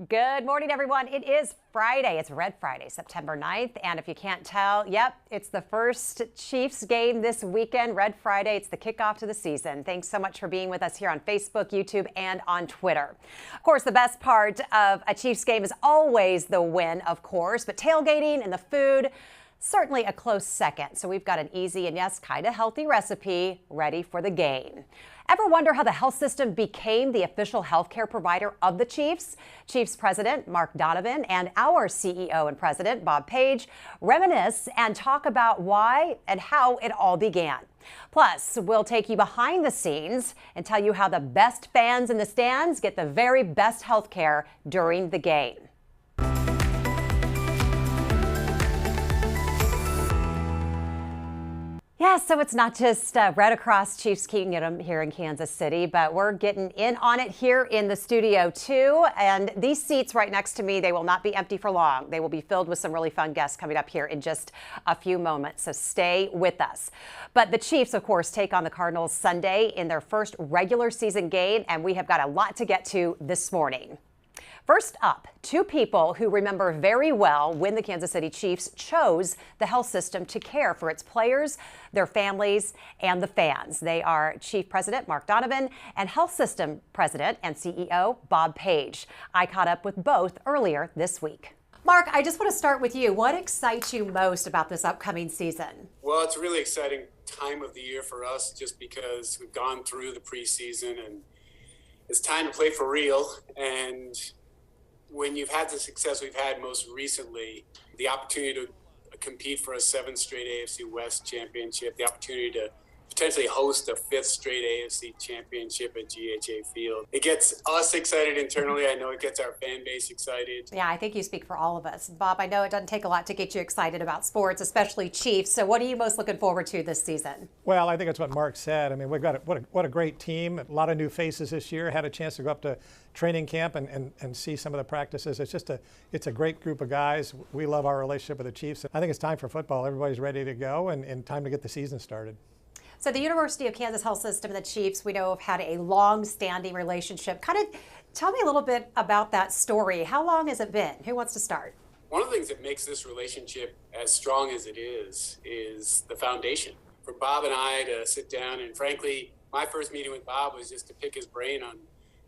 Good morning, everyone. It is Friday. It's Red Friday, September 9th. And if you can't tell, yep, it's the first Chiefs game this weekend. Red Friday. It's the kickoff to the season. Thanks so much for being with us here on Facebook, YouTube, and on Twitter. Of course, the best part of a Chiefs game is always the win, of course, but tailgating and the food, certainly a close second. So we've got an easy and, yes, kind of healthy recipe ready for the game. Ever wonder how the health system became the official healthcare provider of the Chiefs? Chiefs President Mark Donovan and our CEO and President Bob Page reminisce and talk about why and how it all began. Plus, we'll take you behind the scenes and tell you how the best fans in the stands get the very best healthcare during the game. Yeah, so it's not just Red Across Chiefs Kingdom here in Kansas City, but we're getting in on it here in the studio too. And these seats right next to me, they will not be empty for long. They will be filled with some really fun guests coming up here in just a few moments. So stay with us. But the Chiefs, of course, take on the Cardinals Sunday in their first regular season game, and we have got a lot to get to this morning. First up, two people who remember very well when the Kansas City Chiefs chose the health system to care for its players, their families, and the fans. They are Chief President Mark Donovan and Health System President and CEO Bob Page. I caught up with both earlier this week. Mark, I just want to start with you. What excites you most about this upcoming season? Well, it's a really exciting time of the year for us just because we've gone through the preseason and it's time to play for real. And when you've had the success we've had most recently, the opportunity to compete for a 7th straight AFC West championship, the opportunity to potentially host a 5th straight AFC championship at GHA Field. It gets us excited internally. I know it gets our fan base excited. Yeah, I think you speak for all of us. Bob, I know it doesn't take a lot to get you excited about sports, especially Chiefs. So what are you most looking forward to this season? Well, I think it's what Mark said. I mean, we've got what a great team. A lot of new faces this year. Had a chance to go up to training camp and see some of the practices. It's a great group of guys. We love our relationship with the Chiefs. I think it's time for football. Everybody's ready to go and time to get the season started. So the University of Kansas Health System and the Chiefs, we know, have had a long-standing relationship. Kind of tell me a little bit about that story. How long has it been? Who wants to start? One of the things that makes this relationship as strong as it is the foundation. For Bob and I to sit down, and frankly, my first meeting with Bob was just to pick his brain on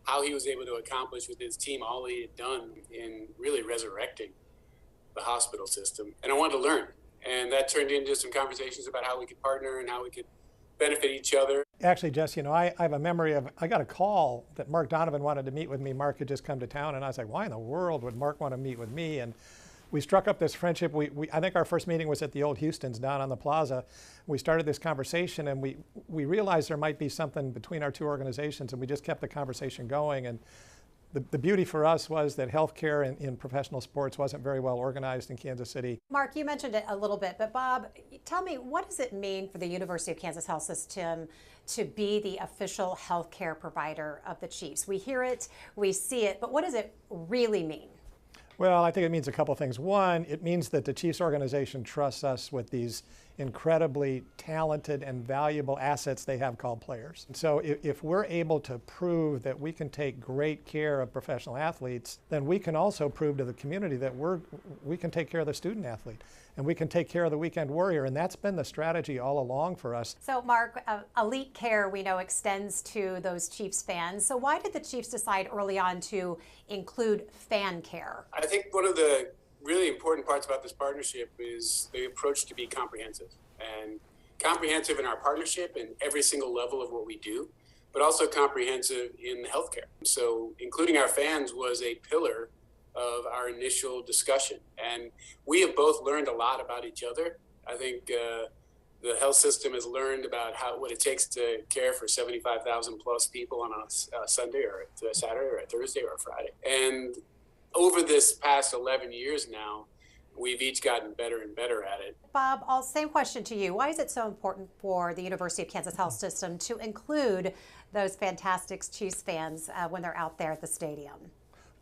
how he was able to accomplish with his team all he had done in really resurrecting the hospital system. And I wanted to learn. And that turned into some conversations about how we could partner and how we could benefit each other. Actually, Jess, you know, I have a memory of, I got a call that Mark Donovan wanted to meet with me. Mark had just come to town, and I was like, why in the world would Mark want to meet with me? And we struck up this friendship. I think our first meeting was at the old Houston's down on the plaza. We started this conversation, and we realized there might be something between our two organizations, and we just kept the conversation going. And the beauty for us was that healthcare in professional sports wasn't very well organized in Kansas City. Mark, you mentioned it a little bit, but Bob, tell me, what does it mean for the University of Kansas Health System to be the official healthcare provider of the Chiefs? We hear it, we see it, but what does it really mean? Well, I think it means a couple things. One, it means that the Chiefs organization trusts us with these incredibly talented and valuable assets they have called players. And so if we're able to prove that we can take great care of professional athletes, then we can also prove to the community that we can take care of the student athlete and we can take care of the weekend warrior. And that's been the strategy all along for us. So Mark, elite care we know extends to those Chiefs fans. So why did the Chiefs decide early on to include fan care? I think one of the really important parts about this partnership is the approach to be comprehensive, and comprehensive in our partnership in every single level of what we do, but also comprehensive in healthcare. So including our fans was a pillar of our initial discussion, and we have both learned a lot about each other. I think the health system has learned about what it takes to care for 75,000 plus people on a Sunday or a Saturday or a Thursday or a Friday. And over this past 11 years now, we've each gotten better and better at it. Bob, same question to you. Why is it so important for the University of Kansas Health System to include those fantastic Chiefs fans when they're out there at the stadium?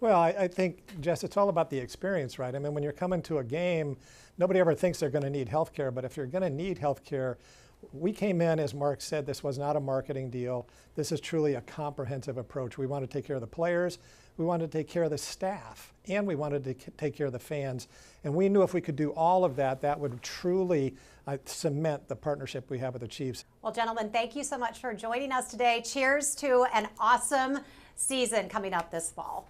Well, I think, Jess, it's all about the experience, right? I mean, when you're coming to a game, nobody ever thinks they're going to need health care, but if you're going to need health care, We came in, as Mark said, this was not a marketing deal. This is truly a comprehensive approach. We want to take care of the players, we wanted to take care of the staff, and we wanted to take care of the fans. And we knew if we could do all of that, that would truly cement the partnership we have with the Chiefs. Well, gentlemen, thank you so much for joining us today. Cheers to an awesome season coming up this fall.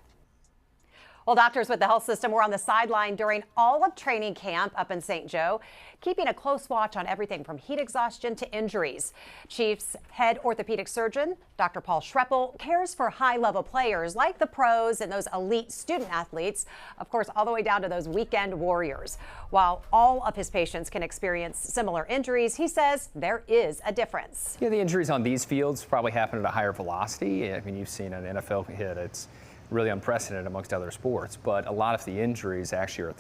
Well, doctors with the health system were on the sideline during all of training camp up in St. Joe, keeping a close watch on everything from heat exhaustion to injuries. Chiefs head orthopedic surgeon, Dr. Paul Schreppel, cares for high-level players like the pros and those elite student athletes, of course, all the way down to those weekend warriors. While all of his patients can experience similar injuries, he says there is a difference. Yeah, the injuries on these fields probably happen at a higher velocity. I mean, you've seen an NFL hit. It's really unprecedented amongst other sports, but a lot of the injuries actually are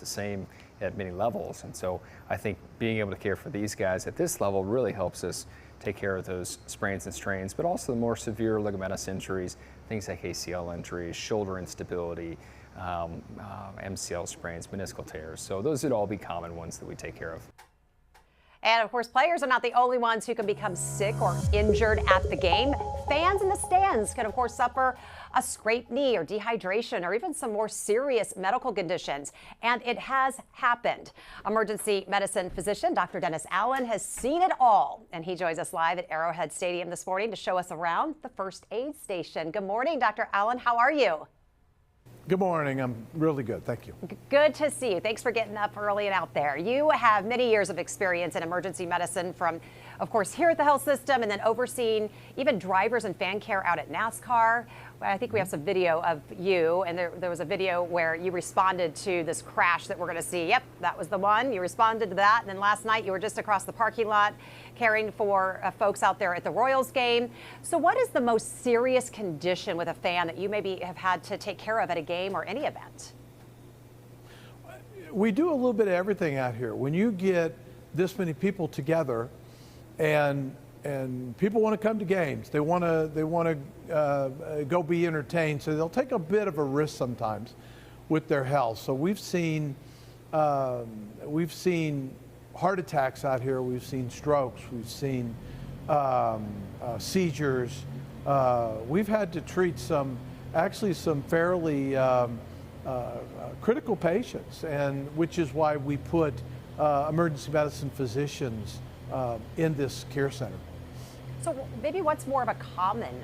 at many levels. And so I think being able to care for these guys at this level really helps us take care of those sprains and strains, but also the more severe ligamentous injuries, things like ACL injuries, shoulder instability, MCL sprains, meniscal tears. So those would all be common ones that we take care of. And of course, players are not the only ones who can become sick or injured at the game. Fans in the stands can, of course, suffer a scraped knee or dehydration or even some more serious medical conditions. And it has happened. Emergency medicine physician Dr. Dennis Allen has seen it all. And he joins us live at Arrowhead Stadium this morning to show us around the first aid station. Good morning, Dr. Allen. How are you? Good morning. I'm really good. Thank you. Good to see you. Thanks for getting up early and out there. You have many years of experience in emergency medicine from, of course, here at the health system and then overseeing even drivers and fan care out at NASCAR. I think we have some video of you, and there was a video where you responded to this crash that we're going to see. Yep, that was the one. You responded to that. And then last night you were just across the parking lot caring for folks out there at the Royals game. So what is the most serious condition with a fan that you maybe have had to take care of at a game or any event? We do a little bit of everything out here. When you get this many people together and people want to come to games, they want to go be entertained, so they'll take a bit of a risk sometimes with their health. So we've seen heart attacks out here, we've seen strokes, we've seen seizures. We've had to treat some fairly critical patients, and which is why we put emergency medicine physicians in this care center. So maybe what's more of a common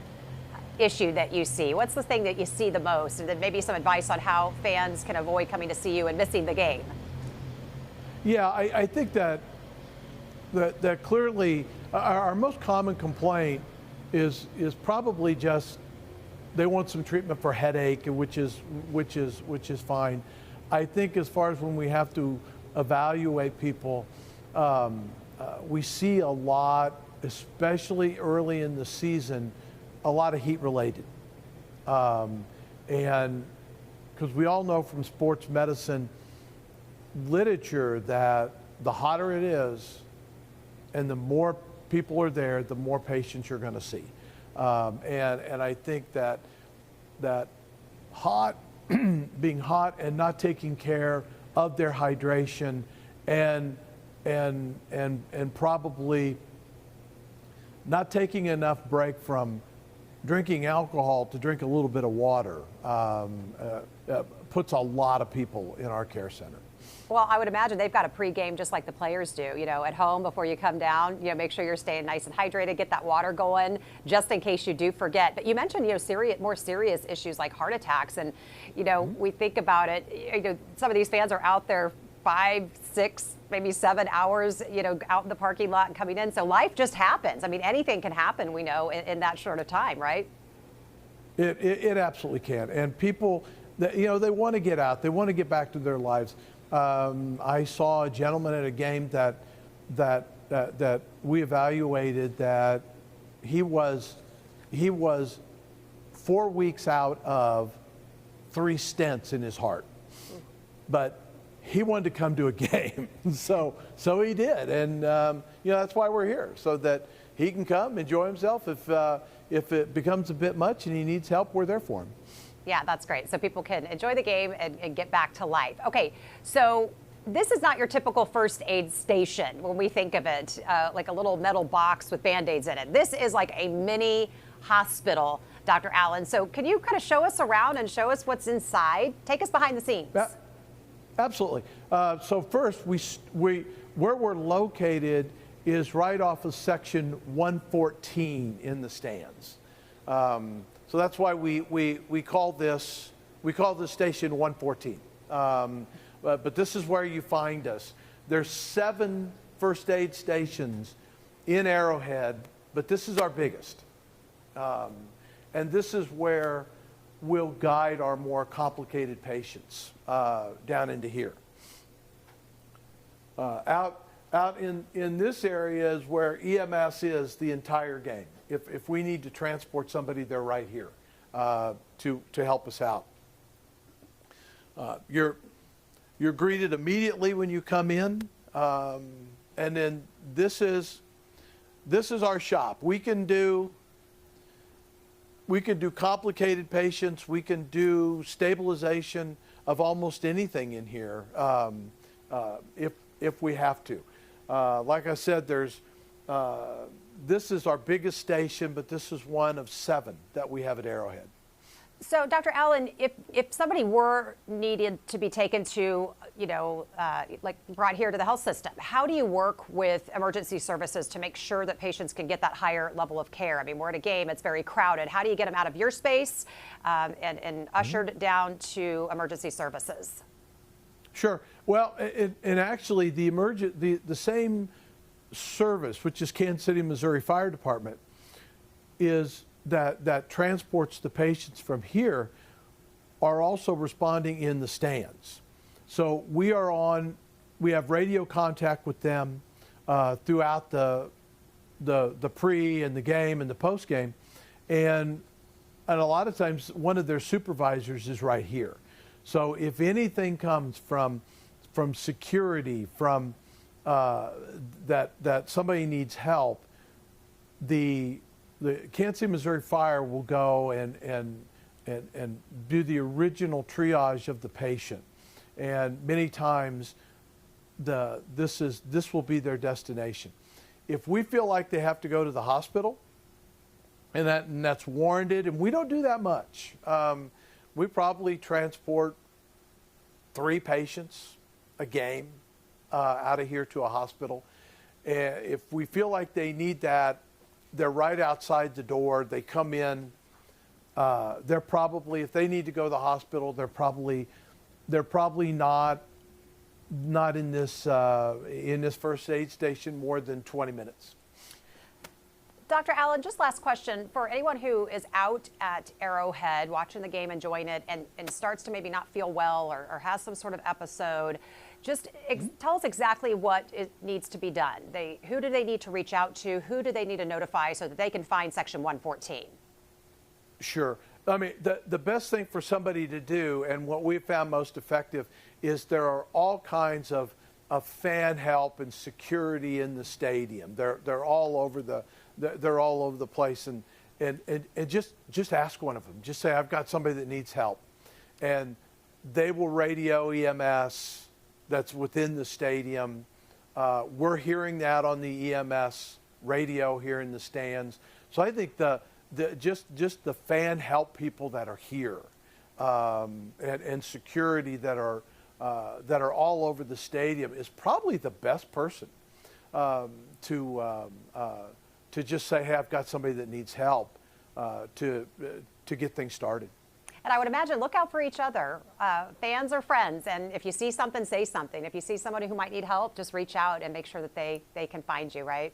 issue that you see? What's the thing that you see the most? And then maybe some advice on how fans can avoid coming to see you and missing the game. Yeah, I think that clearly our most common complaint is probably just they want some treatment for headache, which is fine. I think as far as when we have to evaluate people, we see a lot, especially early in the season, a lot of heat related. And because we all know from sports medicine literature that the hotter it is and the more people are there, the more patients you're going to see. And I think that hot, being hot and not taking care of their hydration and probably not taking enough break from drinking alcohol to drink a little bit of water puts a lot of people in our care center. Well, I would imagine they've got a pregame just like the players do, at home before you come down, make sure you're staying nice and hydrated, get that water going just in case you do forget. But you mentioned, more serious issues like heart attacks. And, we think about it, some of these fans are out there 5, 6, maybe 7 hours, out in the parking lot and coming in. So life just happens. I mean, anything can happen, we know, in that short of time, right? It absolutely can. And people, they want to get out. They want to get back to their lives. I saw a gentleman at a game that we evaluated that he was 4 weeks out of 3 stents in his heart, but he wanted to come to a game, so he did, and that's why we're here, so that he can come enjoy himself. If it becomes a bit much and he needs help, we're there for him. Yeah, that's great. So people can enjoy the game and get back to life. Okay, so This is not your typical first aid station when we think of it, like a little metal box with Band-Aids in it. This is like a mini hospital, Dr. Allen. So can you kind of show us around and show us what's inside? Take us behind the scenes. Absolutely. So first, where we're located is right off of section 114 in the stands. So that's why we call this station 114. But this is where you find us. There's 7 first aid stations in Arrowhead, but this is our biggest. And this is where we'll guide our more complicated patients down into here. Out in this area is where EMS is the entire game. If we need to transport somebody, they're right here to help us out. You're greeted immediately when you come in, and then this is our shop. We can do complicated patients. We can do stabilization of almost anything in here if we have to. Like I said, this is our biggest station, but this is one of 7 that we have at Arrowhead. So, Dr. Allen, if somebody were needed to be taken to, like brought here to the health system, how do you work with emergency services to make sure that patients can get that higher level of care? I mean, we're at a game, it's very crowded. How do you get them out of your space and ushered down to emergency services? Sure. Well, and actually the same service, which is Kansas City, Missouri Fire Department, is that transports the patients from here, are also responding in the stands. So we have radio contact with them throughout the pre and the game and the post game, and a lot of times one of their supervisors is right here. So if anything comes from security, from that somebody needs help, the Kansas City, Missouri Fire will go and do the original triage of the patient, and many times this will be their destination. If we feel like they have to go to the hospital, and that's warranted, and we don't do that much. We probably transport 3 patients a game out of here to a hospital. If we feel like they need that, they're right outside the door. They come in. They're probably, if they need to go to the hospital, they're probably not in this first aid station more than 20 minutes. Dr. Allen, just last question. For anyone who is out at Arrowhead watching the game, enjoying it, and starts to maybe not feel well or has some sort of episode, just tell us exactly what needs to be done. Who do they need to reach out to? Who do they need to notify so that they can find Section 114? Sure. I mean, the best thing for somebody to do, and what we've found most effective, is there are all kinds of fan help and security in the stadium. They're all over the place, and just ask one of them. Just say, I've got somebody that needs help, and they will radio EMS that's within the stadium. We're hearing that on the EMS radio here in the stands. So I think just the fan help people that are here, and security that are all over the stadium is probably the best person to just say, hey, I've got somebody that needs help to get things started. And I would imagine, look out for each other, fans or friends, and if you see something, say something. If you see somebody who might need help, just reach out and make sure that they can find you, right?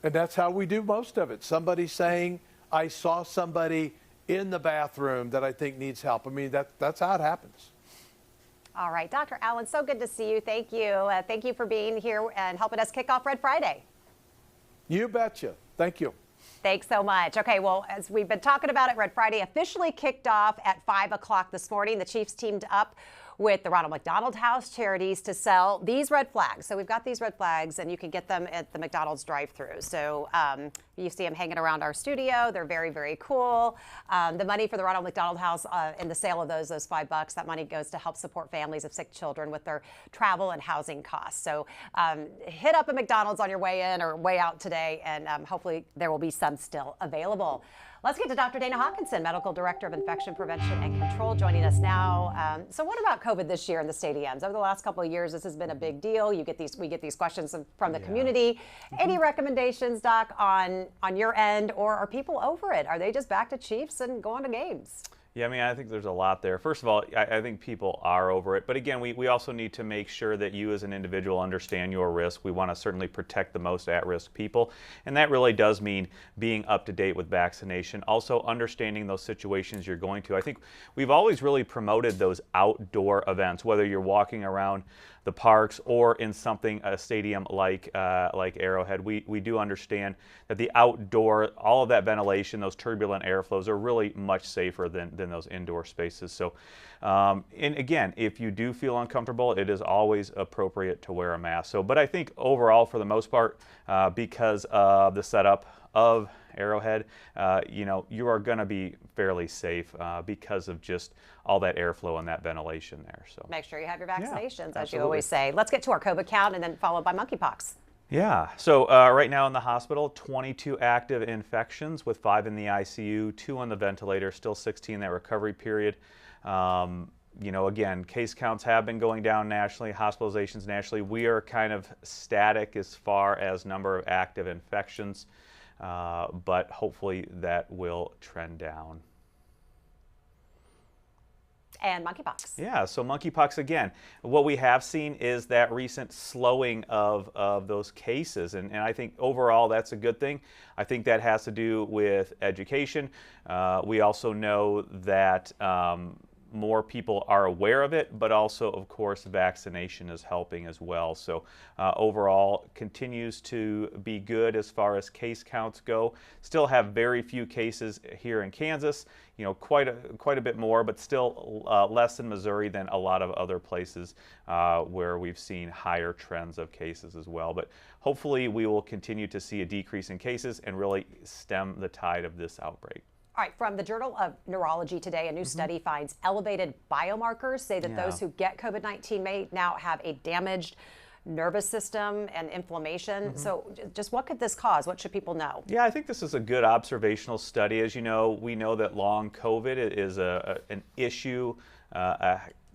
And that's how we do most of it. Somebody saying, I saw somebody in the bathroom that I think needs help. I mean, that's how it happens. All right, Dr. Allen, so good to see you. Thank you. Thank you for being here and helping us kick off Red Friday. You betcha. Thank you. Thanks so much. Okay, well, as we've been talking about it, Red Friday officially kicked off at 5 o'clock this morning. The Chiefs teamed up with the Ronald McDonald House Charities to sell these red flags. So we've got these red flags, and you can get them at the McDonald's drive-thru. So you see them hanging around our studio. They're very, very cool. The money for the Ronald McDonald House and the sale of those $5, that money goes to help support families of sick children with their travel and housing costs. So hit up a McDonald's on your way in or way out today, and hopefully there will be some still available. Let's get to Dr. Dana Hawkinson, Medical Director of Infection Prevention and Control, joining us now. So what about COVID this year in the stadiums? Over the last couple of years, this has been a big deal. We get these questions from the community. Any recommendations, Doc, on your end, or are people over it? Are they just back to Chiefs and going to games? Yeah, I mean, I think there's a lot there. First of all, I think people are over it. But again, we also need to make sure that you as an individual understand your risk. We want to certainly protect the most at-risk people. And that really does mean being up to date with vaccination. Also understanding those situations you're going to. I think we've always really promoted those outdoor events, whether you're walking around the parks or in a stadium like Arrowhead. We do understand that the outdoor, all of that ventilation, those turbulent airflows are really much safer than those indoor spaces. So, and again, if you do feel uncomfortable, it is always appropriate to wear a mask. So, but I think overall, for the most part, because of the setup of Arrowhead, you are going to be fairly safe because of just all that airflow and that ventilation there. So make sure you have your vaccinations, yeah, as you always say. Let's get to our COVID count, and then followed by monkeypox. Yeah, so right now in the hospital, 22 active infections with 5 in the ICU, 2 on the ventilator, still 16 in that recovery period. Again, case counts have been going down nationally, hospitalizations nationally. We are kind of static as far as number of active infections, but hopefully that will trend down. And monkeypox. Yeah, so monkeypox, again, what we have seen is that recent slowing of those cases, and I think overall that's a good thing. I think that has to do with education. We also know that more people are aware of it, but also, of course, vaccination is helping as well. So overall, continues to be good as far as case counts go. Still have very few cases here in Kansas, quite a bit more, but still less in Missouri than a lot of other places where we've seen higher trends of cases as well. But hopefully we will continue to see a decrease in cases and really stem the tide of this outbreak. All right, from the Journal of Neurology today, a new study finds elevated biomarkers say that those who get COVID-19 may now have a damaged nervous system and inflammation. So just what could this cause? What should people know? Yeah, I think this is a good observational study. As you know, we know that long COVID is an issue,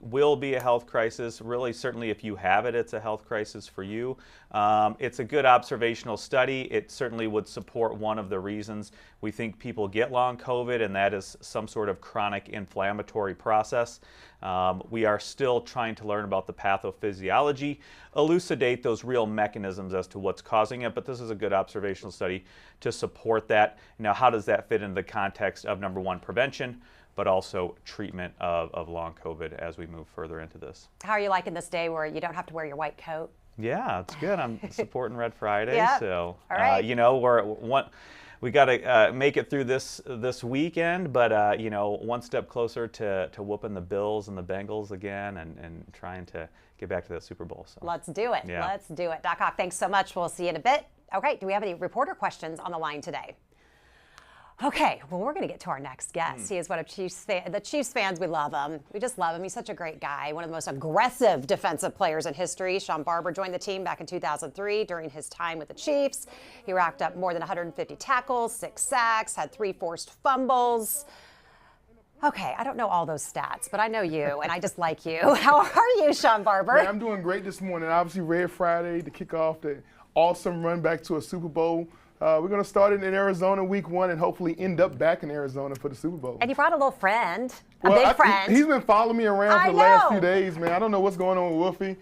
will be a health crisis. Really, certainly if you have it, it's a health crisis for you. It's a good observational study. It certainly would support one of the reasons we think people get long COVID, and that is some sort of chronic inflammatory process. We are still trying to learn about the pathophysiology, elucidate those real mechanisms as to what's causing it, but this is a good observational study to support that. Now, how does that fit into the context of, number one, prevention, but also treatment of long COVID as we move further into this? How are you liking this day where you don't have to wear your white coat? Yeah, it's good. I'm supporting Red Friday, yeah. So all right. We got to make it through this weekend, but one step closer to whooping the Bills and the Bengals again, and trying to get back to that Super Bowl. So let's do it. Yeah. Let's do it. Doc Hawk, thanks so much. We'll see you in a bit. Okay, do we have any reporter questions on the line today? Okay, well, we're going to get to our next guest. He is one of the Chiefs fans. We love him. We just love him. He's such a great guy. One of the most aggressive defensive players in history. Sean Barber joined the team back in 2003 during his time with the Chiefs. He racked up more than 150 tackles, 6 sacks, had 3 forced fumbles. Okay, I don't know all those stats, but I know you, and I just like you. How are you, Sean Barber? Yeah, I'm doing great this morning. Obviously, Red Friday to kick off the awesome run back to a Super Bowl. We're going to start it in Arizona week 1 and hopefully end up back in Arizona for the Super Bowl. And you brought a little friend, big friend. He's been following me around for the last few days, man. I don't know what's going on with Wolfie.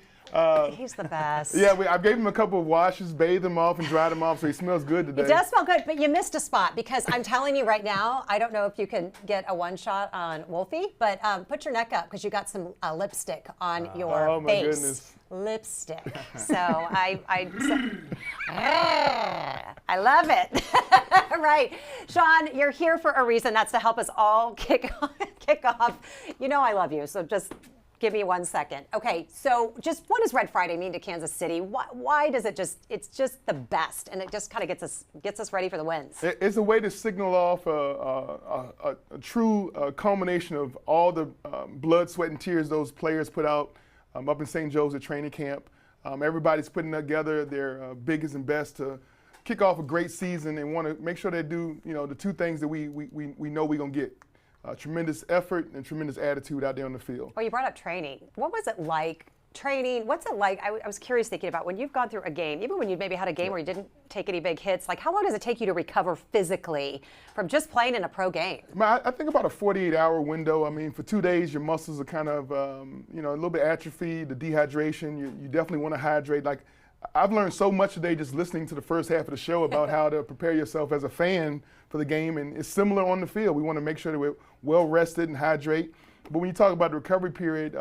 He's the best. Yeah, I gave him a couple of washes, bathed him off, and dried him off, so he smells good today. He does smell good, but you missed a spot because I'm telling you right now, I don't know if you can get a one shot on Wolfie, but put your neck up because you got some lipstick on your oh my face. Goodness. Lipstick. So I love it. Right. Sean, you're here for a reason. That's to help us all kick off. You know I love you, so just Give me 1 second. Okay, so just what does Red Friday mean to Kansas City? Why does it it's just the best, and it just kind of gets us ready for the wins? It's a way to signal off a true culmination of all the blood, sweat, and tears those players put out up in St. Joe's at training camp. Everybody's putting together their biggest and best to kick off a great season and want to make sure they do, the two things that we know we're going to get. Tremendous effort and tremendous attitude out there on the field. Well, you brought up training. What was it like training? What's it like? I was curious thinking about when you've gone through a game, even when you maybe had a game where you didn't take any big hits, like how long does it take you to recover physically from just playing in a pro game? I think about a 48-hour window. I mean, for 2 days, your muscles are kind of, a little bit atrophied, the dehydration. You definitely want to hydrate. Like, I've learned so much today just listening to the first half of the show about how to prepare yourself as a fan for the game, and it's similar on the field. We want to make sure that we're well rested and hydrate. But when you talk about the recovery period,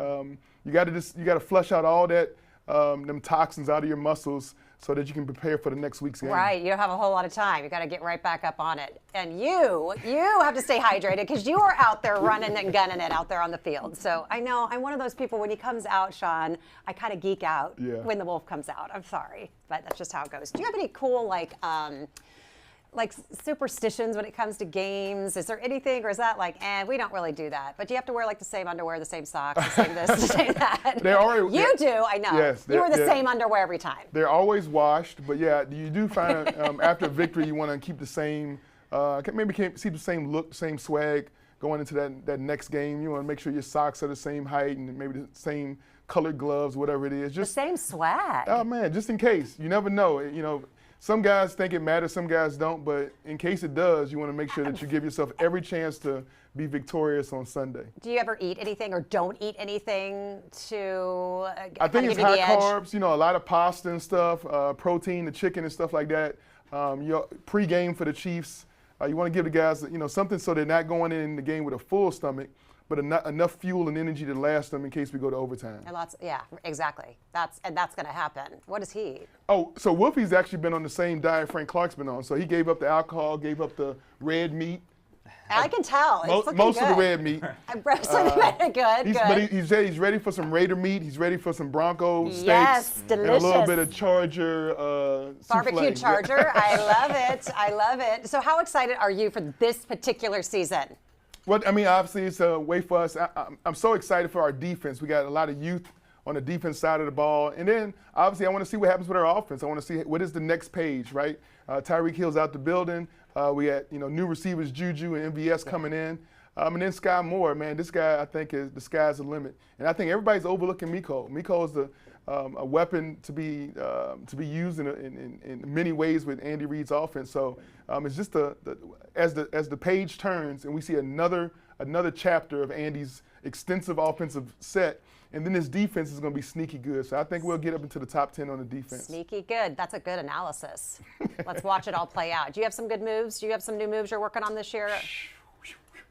you got to flush out all that them toxins out of your muscles so that you can prepare for the next week's game. Right, you don't have a whole lot of time. You got to get right back up on it. And you have to stay hydrated because you are out there running and gunning it out there on the field. So I know I'm one of those people when he comes out, Sean, I kind of geek out when the wolf comes out. I'm sorry, but that's just how it goes. Do you have any cool like superstitions when it comes to games? Is there anything, or is that like, we don't really do that? But do you have to wear like the same underwear, the same socks, the same this, the same that? You do, I know. Yes, you wear the same underwear every time. They're always washed, but yeah, you do find after a victory, you want to keep the same, see the same look, same swag going into that next game. You want to make sure your socks are the same height and maybe the same colored gloves, whatever it is. Just the same swag. Oh man, just in case. You never know. Some guys think it matters, some guys don't, but in case it does, you want to make sure that you give yourself every chance to be victorious on Sunday. Do you ever eat anything or don't eat anything to I think it's give you high the edge? carbs, a lot of pasta and stuff, protein, the chicken and stuff like that. Pre-game for the Chiefs, you want to give the guys, something so they're not going in the game with a full stomach, but enough fuel and energy to last them in case we go to overtime. And yeah, exactly. That's going to happen. What does he eat? Oh, so Wolfie's actually been on the same diet Frank Clark's been on. So he gave up the alcohol, gave up the red meat. I can tell. It's most good. of the red meat. Good. But he's ready for some Raider meat. He's ready for some Bronco steaks. Yes, delicious. And a little bit of Charger barbecue souffle. Charger. I love it. So how excited are you for this particular season? Well, I mean, obviously it's a way for us. I'm so excited for our defense. We got a lot of youth on the defense side of the ball. And then, obviously, I want to see what happens with our offense. I want to see what is the next page, right? Tyreek Hill's out the building. We had, new receivers, Juju and MVS coming in. And then Sky Moore, man, this guy, I think, the sky's the limit. And I think everybody's overlooking Miko. Miko is a weapon to be used in many ways with Andy Reid's offense. So it's just as the page turns and we see another chapter of Andy's extensive offensive set, and then his defense is going to be sneaky good. So I think we'll get up into the top 10 on the defense. Sneaky good. That's a good analysis. Let's watch it all play out. Do you have some good moves? Do you have some new moves you're working on this year?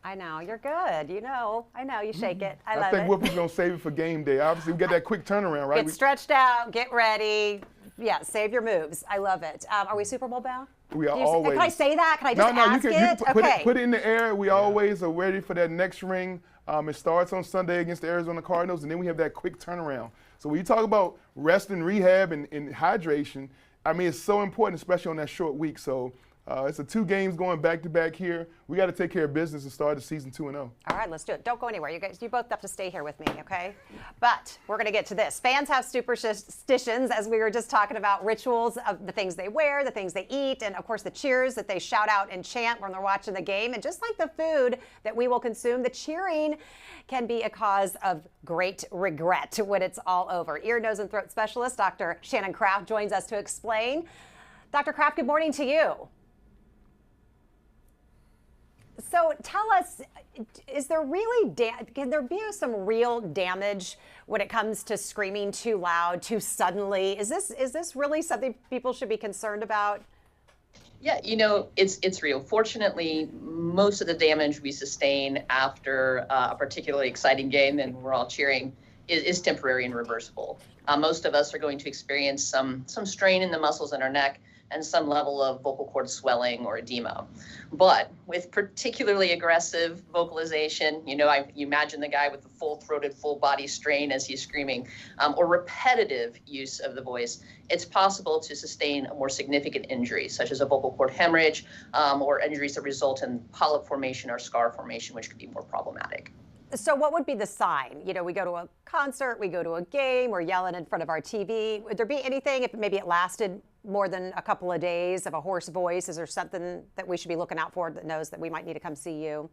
I know, you're good. I know, you shake it. I love it. I think Whoopi's going to save it for game day. Obviously, we got that quick turnaround, right? Get stretched out, get ready. Yeah, save your moves. I love it. Are we Super Bowl bound? We are always. Can I say that? Can I just ask you it? can put it in the air. We always are ready for that next ring. It starts on Sunday against the Arizona Cardinals, and then we have that quick turnaround. So when you talk about rest and rehab and hydration, I mean, it's so important, especially on that short week. So it's 2 games going back-to-back here. We got to take care of business and start the season 2-0. All right, let's do it. Don't go anywhere. You both have to stay here with me, okay? But we're going to get to this. Fans have superstitions, as we were just talking about, rituals of the things they wear, the things they eat, and, of course, the cheers that they shout out and chant when they're watching the game. And just like the food that we will consume, the cheering can be a cause of great regret when it's all over. Ear, nose, and throat specialist Dr. Shannon Kraft joins us to explain. Dr. Kraft, good morning to you. So tell us, can there be some real damage when it comes to screaming too loud, too suddenly? Is this really something people should be concerned about? Yeah, it's real. Fortunately, most of the damage we sustain after a particularly exciting game and we're all cheering is temporary and reversible. Most of us are going to experience some strain in the muscles in our neck and some level of vocal cord swelling or edema. But with particularly aggressive vocalization, you imagine the guy with the full-throated, full-body strain as he's screaming, or repetitive use of the voice, it's possible to sustain a more significant injury, such as a vocal cord hemorrhage, or injuries that result in polyp formation or scar formation, which could be more problematic. So what would be the sign? We go to a concert, we go to a game, we're yelling in front of our TV. Would there be anything, if maybe it lasted more than a couple of days, of a hoarse voice? Is there something that we should be looking out for that knows that we might need to come see you?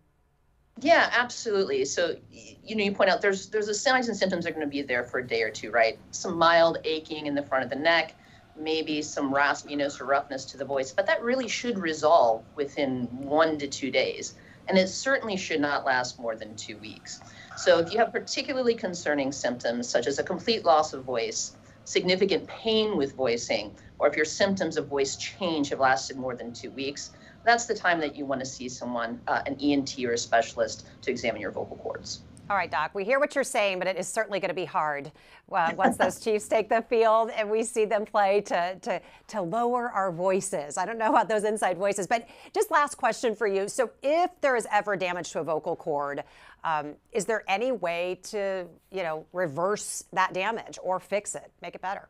Yeah, absolutely. So, you point out there's the signs and symptoms are going to be there for a day or two, right? Some mild aching in the front of the neck, maybe some raspiness or roughness to the voice, but that really should resolve within 1 to 2 days. And it certainly should not last more than 2 weeks. So if you have particularly concerning symptoms, such as a complete loss of voice, significant pain with voicing, or if your symptoms of voice change have lasted more than 2 weeks, that's the time that you want to see someone, an ENT or a specialist, to examine your vocal cords. All right, Doc, we hear what you're saying, but it is certainly going to be hard once those Chiefs take the field and we see them play to lower our voices. I don't know about those inside voices, but just last question for you. So if there is ever damage to a vocal cord, is there any way to, reverse that damage or fix it, make it better?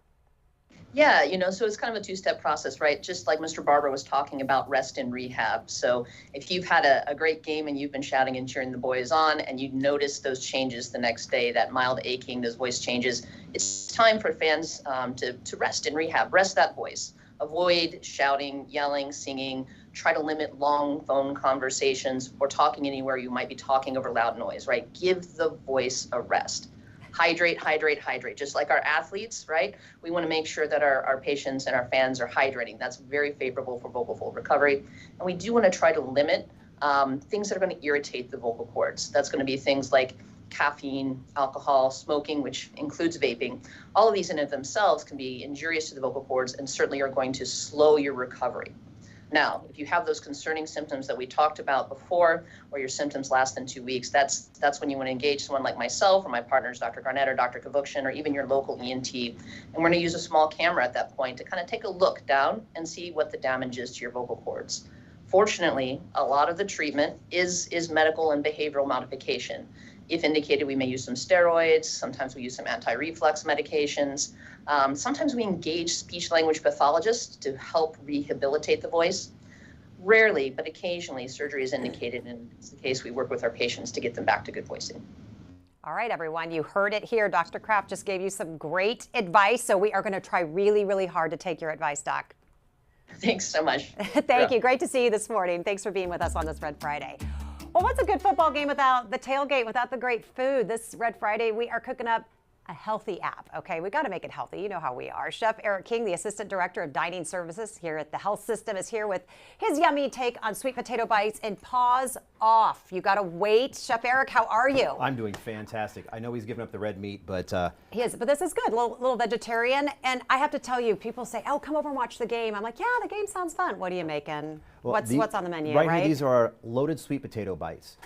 Yeah, so it's kind of a two-step process, right? Just like Mr. Barber was talking about rest and rehab. So if you've had a great game and you've been shouting and cheering the boys on and you notice those changes the next day, that mild aching, those voice changes, it's time for fans to rest and rehab, rest that voice. Avoid shouting, yelling, singing, try to limit long phone conversations or talking anywhere you might be talking over loud noise, right? Give the voice a rest. Hydrate, hydrate, hydrate. Just like our athletes, right? We want to make sure that our patients and our fans are hydrating. That's very favorable for vocal fold recovery. And we do want to try to limit things that are going to irritate the vocal cords. That's going to be things like caffeine, alcohol, smoking, which includes vaping. All of these in and of themselves can be injurious to the vocal cords and certainly are going to slow your recovery. Now, if you have those concerning symptoms that we talked about before, or your symptoms last than 2 weeks, that's when you want to engage someone like myself or my partners, Dr. Garnett or Dr. Kavukshin, or even your local ENT. And we're going to use a small camera at that point to kind of take a look down and see what the damage is to your vocal cords. Fortunately, a lot of the treatment is medical and behavioral modification. If indicated, we may use some steroids. Sometimes we use some anti-reflux medications. Sometimes we engage speech-language pathologists to help rehabilitate the voice. Rarely, but occasionally, surgery is indicated, and in the case we work with our patients to get them back to good voicing. All right, everyone, you heard it here. Dr. Kraft just gave you some great advice, so we are going to try really, really hard to take your advice, Doc. Thanks so much. Thank you. Great to see you this morning. Thanks for being with us on this Red Friday. Well, what's a good football game without the tailgate, without the great food? This Red Friday, we are cooking up a healthy app, okay? We got to make it healthy. You know how we are. Chef Eric King, the Assistant Director of Dining Services here at the Health System, is here with his yummy take on sweet potato bites and paws off. You got to wait. Chef Eric, how are you? I'm doing fantastic. I know he's given up the red meat, but... He is, but this is good. Little vegetarian. And I have to tell you, people say, oh, come over and watch the game. I'm like, yeah, the game sounds fun. What are you making? Well, what's on the menu, right? Here, these are our loaded sweet potato bites.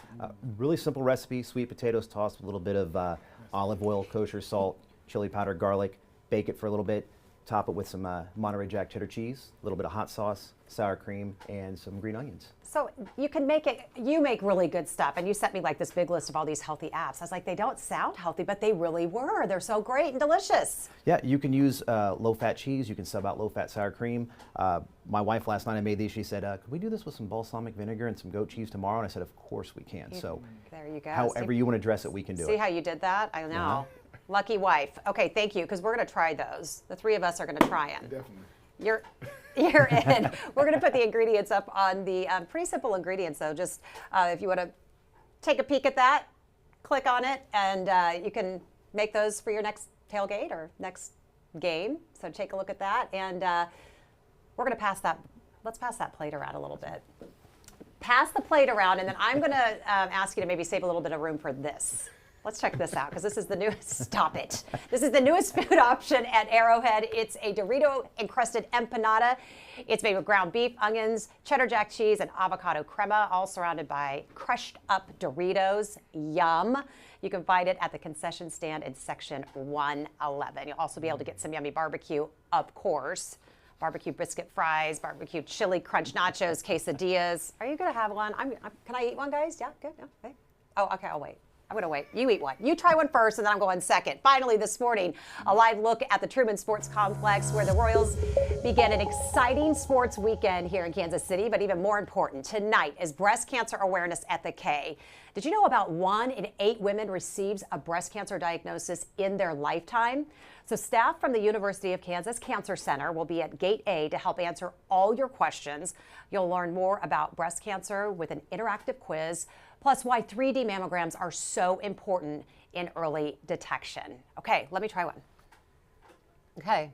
Really simple recipe. Sweet potatoes tossed with a little bit of olive oil, kosher salt, chili powder, garlic. Bake it for a little bit. Top it with some Monterey Jack cheddar cheese, a little bit of hot sauce, sour cream, and some green onions. So you can make it, you make really good stuff. And you sent me like this big list of all these healthy apps. I was like, they don't sound healthy, but they really were. They're so great and delicious. Yeah, you can use low-fat cheese. You can sub out low-fat sour cream. My wife last night, I made these. She said, could we do this with some balsamic vinegar and some goat cheese tomorrow? And I said, of course we can. So there you go. However you want to dress it, we can do it. See how you did that? I know. Lucky wife. Okay, thank you, because we're going to try those. The three of us are going to try them. Definitely. You're in. We're going to put the ingredients up on the pretty simple ingredients, though. Just if you want to take a peek at that, click on it, and you can make those for your next tailgate or next game. So take a look at that, and we're going to pass that. Let's pass that plate around a little bit. Pass the plate around, and then I'm going to ask you to maybe save a little bit of room for this. Let's check this out, because this is the newest, stop it. This is the newest food option at Arrowhead. It's a Dorito Encrusted Empanada. It's made with ground beef, onions, cheddar jack cheese, and avocado crema, all surrounded by crushed up Doritos. Yum. You can find it at the concession stand in section 111. You'll also be able to get some yummy barbecue, of course. barbecue brisket fries, barbecue chili crunch nachos, quesadillas. Are you going to have one? Can I eat one, guys? Yeah, good. Okay. Oh, okay, I'll wait. I'm going to wait. You eat one. You try one first, and then I'm going second. Finally, this morning, a live look at the Truman Sports Complex, where the Royals begin an exciting sports weekend here in Kansas City. But even more important, tonight is Breast Cancer Awareness at the K. Did you know about 1 in 8 women receives a breast cancer diagnosis in their lifetime? So staff from the University of Kansas Cancer Center will be at Gate A to help answer all your questions. You'll learn more about breast cancer with an interactive quiz, plus why 3D mammograms are so important in early detection. Okay, let me try one. Okay.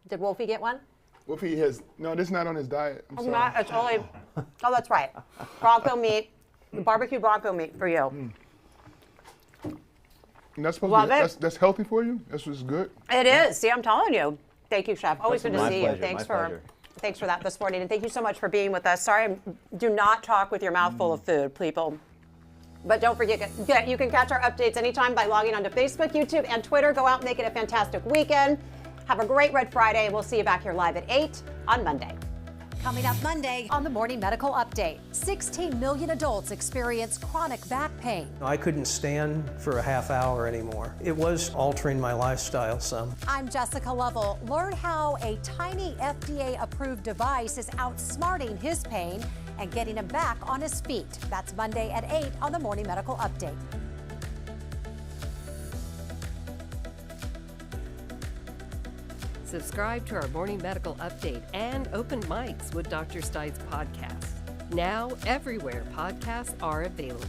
Did Wolfie get one? Wolfie has, no, this is not on his diet. I'm sorry. It's only, oh, that's right. Bronco meat, barbecue bronco meat for you. And that's supposed to be, that's healthy for you? That's what's good? It is. See, I'm telling you. Thank you, Chef. Always good to see you. Thanks for that this morning, and thank you so much for being with us. Sorry, do not talk with your mouth full of food, people. But don't forget, you can catch our updates anytime by logging onto Facebook, YouTube, and Twitter. Go out and make it a fantastic weekend. Have a great Red Friday, and we'll see you back here live at 8 on Monday. Coming up Monday on the Morning Medical Update, 16 million adults experience chronic back pain. I couldn't stand for a half hour anymore. It was altering my lifestyle some. I'm Jessica Lovell. Learn how a tiny FDA-approved device is outsmarting his pain and getting him back on his feet. That's Monday at 8 on the Morning Medical Update. Subscribe to our Morning Medical Update and Open Mics with Dr. Stites podcast. Now, everywhere podcasts are available.